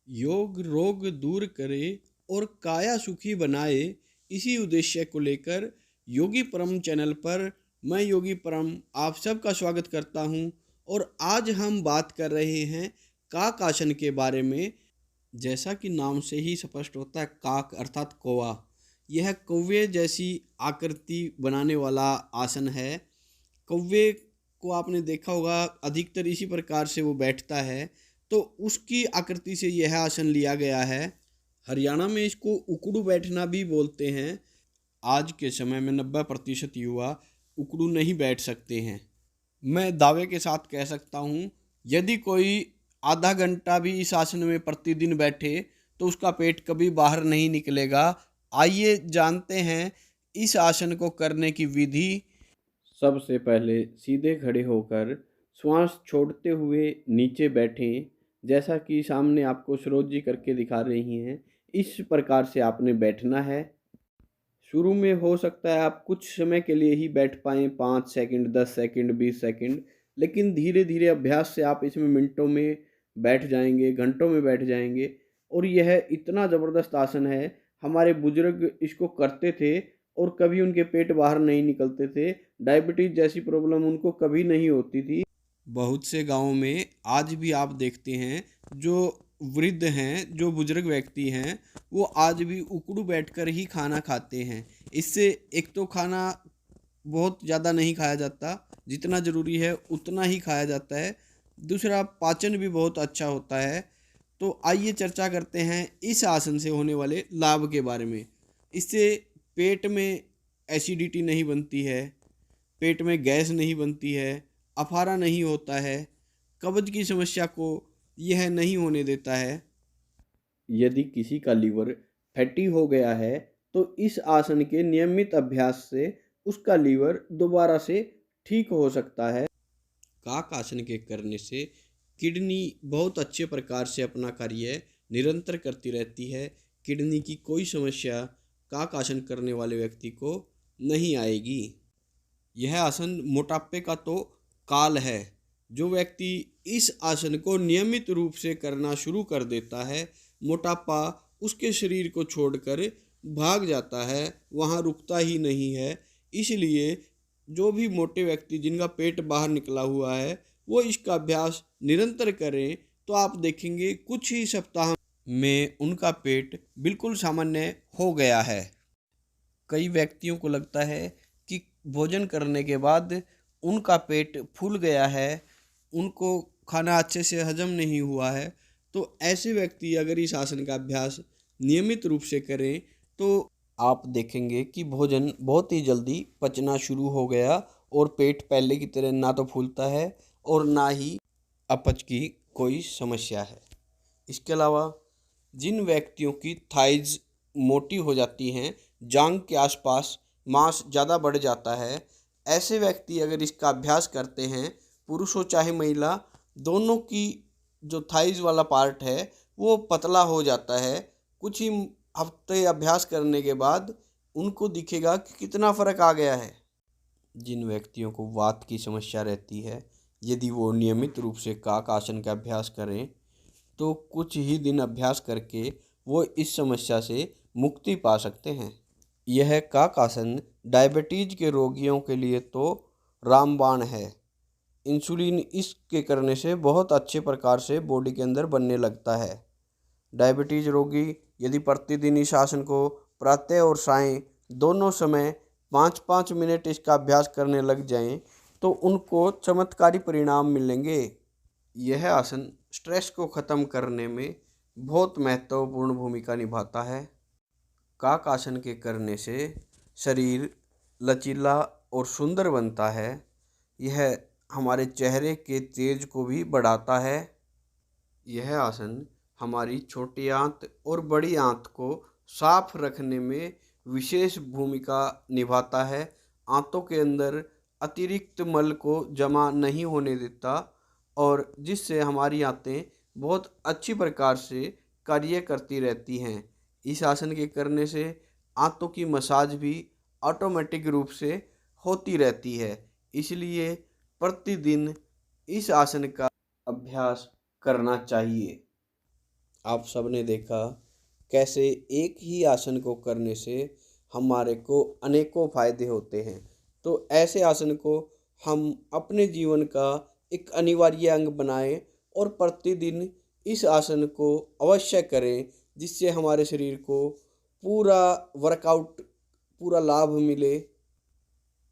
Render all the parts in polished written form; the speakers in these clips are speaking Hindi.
योग रोग दूर करे और काया सुखी बनाए, इसी उद्देश्य को लेकर योगी परम चैनल पर मैं योगी परम आप सबका स्वागत करता हूं। और आज हम बात कर रहे हैं काक आसन के बारे में। जैसा कि नाम से ही स्पष्ट होता है, काक अर्थात कौवा। यह कौवे जैसी आकृति बनाने वाला आसन है। कौवे को आपने देखा होगा, अधिकतर इसी प्रकार से वो बैठता है, तो उसकी आकृति से यह आसन लिया गया है। हरियाणा में इसको उकड़ू बैठना भी बोलते हैं। आज के समय में 90% युवा उकड़ू नहीं बैठ सकते हैं। मैं दावे के साथ कह सकता हूँ, यदि कोई आधा घंटा भी इस आसन में प्रतिदिन बैठे तो उसका पेट कभी बाहर नहीं निकलेगा। आइए जानते हैं इस आसन को करने की विधि। सबसे पहले सीधे खड़े होकर श्वास छोड़ते हुए नीचे बैठें। जैसा कि सामने आपको सरोज जी करके दिखा रही हैं, इस प्रकार से आपने बैठना है। शुरू में हो सकता है आप कुछ समय के लिए ही बैठ पाएँ, 5 सेकंड, 10 सेकंड, 20 सेकंड, लेकिन धीरे धीरे अभ्यास से आप इसमें मिनटों में बैठ जाएंगे, घंटों में बैठ जाएंगे। और यह इतना ज़बरदस्त आसन है, हमारे बुजुर्ग इसको करते थे और कभी उनके पेट बाहर नहीं निकलते थे। डायबिटीज़ जैसी प्रॉब्लम उनको कभी नहीं होती थी। बहुत से गाँवों में आज भी आप देखते हैं, जो वृद्ध हैं, जो बुजुर्ग व्यक्ति हैं, वो आज भी उकड़ू बैठकर ही खाना खाते हैं। इससे एक तो खाना बहुत ज़्यादा नहीं खाया जाता, जितना ज़रूरी है उतना ही खाया जाता है। दूसरा, पाचन भी बहुत अच्छा होता है। तो आइए चर्चा करते हैं इस आसन से होने वाले लाभ के बारे में। इससे पेट में एसिडिटी नहीं बनती है, पेट में गैस नहीं बनती है, अफारा नहीं होता है, कब्ज की समस्या को यह नहीं होने देता है। यदि किसी का लीवर फैटी हो गया है तो इस आसन के नियमित अभ्यास से उसका लीवर दोबारा से ठीक हो सकता है। काक आसन के करने से किडनी बहुत अच्छे प्रकार से अपना कार्य निरंतर करती रहती है। किडनी की कोई समस्या काक आसन करने वाले व्यक्ति को नहीं आएगी। यह आसन मोटापे का तो काल है। जो व्यक्ति इस आसन को नियमित रूप से करना शुरू कर देता है, मोटापा उसके शरीर को छोड़कर भाग जाता है, वहाँ रुकता ही नहीं है। इसलिए जो भी मोटे व्यक्ति जिनका पेट बाहर निकला हुआ है, वो इसका अभ्यास निरंतर करें तो आप देखेंगे कुछ ही सप्ताह में उनका पेट बिल्कुल सामान्य हो गया है। कई व्यक्तियों को लगता है कि भोजन करने के बाद उनका पेट फूल गया है, उनको खाना अच्छे से हजम नहीं हुआ है। तो ऐसे व्यक्ति अगर इस आसन का अभ्यास नियमित रूप से करें तो आप देखेंगे कि भोजन बहुत ही जल्दी पचना शुरू हो गया और पेट पहले की तरह ना तो फूलता है और ना ही अपच की कोई समस्या है। इसके अलावा जिन व्यक्तियों की थाइज मोटी हो जाती हैं, जांघ के आसपास मांस ज़्यादा बढ़ जाता है, ऐसे व्यक्ति अगर इसका अभ्यास करते हैं, पुरुष हो चाहे महिला, दोनों की जो थाइज वाला पार्ट है वो पतला हो जाता है। कुछ ही हफ्ते अभ्यास करने के बाद उनको दिखेगा कि कितना फ़र्क आ गया है। जिन व्यक्तियों को वात की समस्या रहती है, यदि वो नियमित रूप से काक आसन का अभ्यास करें तो कुछ ही दिन अभ्यास करके वो इस समस्या से मुक्ति पा सकते हैं। यह काक आसन डायबिटीज के रोगियों के लिए तो रामबाण है। इंसुलिन इसके करने से बहुत अच्छे प्रकार से बॉडी के अंदर बनने लगता है। डायबिटीज रोगी यदि प्रतिदिन इस आसन को प्रातः और सायं दोनों समय 5-5 मिनट इसका अभ्यास करने लग जाएं तो उनको चमत्कारी परिणाम मिलेंगे। यह आसन स्ट्रेस को ख़त्म करने में बहुत महत्वपूर्ण भूमिका निभाता है। काक आसन के करने से शरीर लचीला और सुंदर बनता है। यह हमारे चेहरे के तेज को भी बढ़ाता है। यह आसन हमारी छोटी आंत और बड़ी आंत को साफ रखने में विशेष भूमिका निभाता है। आंतों के अंदर अतिरिक्त मल को जमा नहीं होने देता और जिससे हमारी आंतें बहुत अच्छी प्रकार से कार्य करती रहती हैं। इस आसन के करने से आंतों की मसाज भी ऑटोमेटिक रूप से होती रहती है। इसलिए प्रतिदिन इस आसन का अभ्यास करना चाहिए। आप सबने देखा कैसे एक ही आसन को करने से हमारे को अनेकों फायदे होते हैं। तो ऐसे आसन को हम अपने जीवन का एक अनिवार्य अंग बनाएं और प्रतिदिन इस आसन को अवश्य करें, जिससे हमारे शरीर को पूरा वर्कआउट, पूरा लाभ मिले।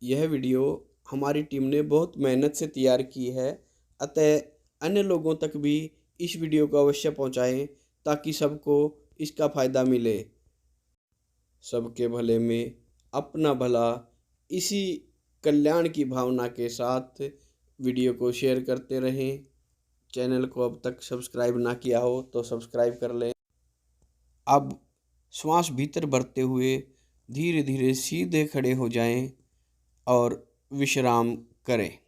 यह वीडियो हमारी टीम ने बहुत मेहनत से तैयार की है, अतः अन्य लोगों तक भी इस वीडियो को अवश्य पहुंचाएं ताकि सबको इसका फ़ायदा मिले। सबके भले में अपना भला, इसी कल्याण की भावना के साथ वीडियो को शेयर करते रहें। चैनल को अब तक सब्सक्राइब ना किया हो तो सब्सक्राइब कर लें। अब श्वास भीतर भरते हुए धीरे धीरे सीधे खड़े हो जाएं और विश्राम करें।